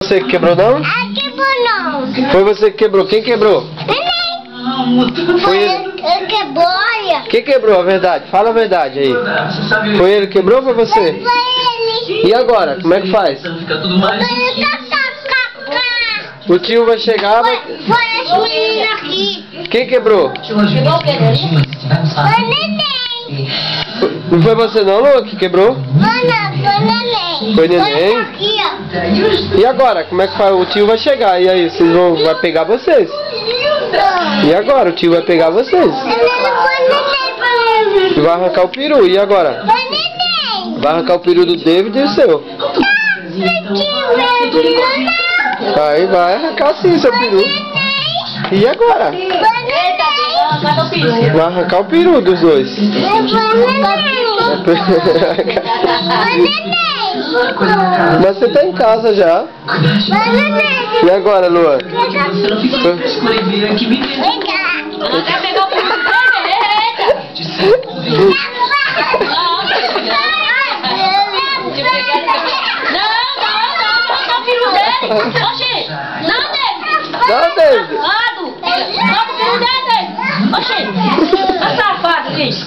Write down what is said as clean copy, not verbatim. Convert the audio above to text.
Você que quebrou não? Quebrou não. Foi você que quebrou. Quem quebrou? Neném. Foi ele. Ele quebrou, olha. Quem quebrou a verdade? Fala a verdade aí. Foi ele que quebrou ou foi você? Foi ele. E agora? Como é que faz? O tio vai chegar, vai... Foi esse menino aqui. Quem quebrou? Quebrou o que dele? Foi neném. Não foi você não, Lu, que quebrou? Foi neném. Foi neném? Foi aqui, ó. E agora? Como é que faz? O tio vai chegar. E aí, vocês vão... vai pegar vocês? E agora? O tio vai pegar vocês? Foi neném. E vai arrancar o peru. E agora? Foi neném. Vai arrancar o peru do David e o seu. Vai arrancar sim seu peru. E agora? Vai arrancar o peru dos dois. Mas você tá em casa já. E agora, Lua? Oxê! Não, David! Não, David! Oxê! Tá safado, bicho!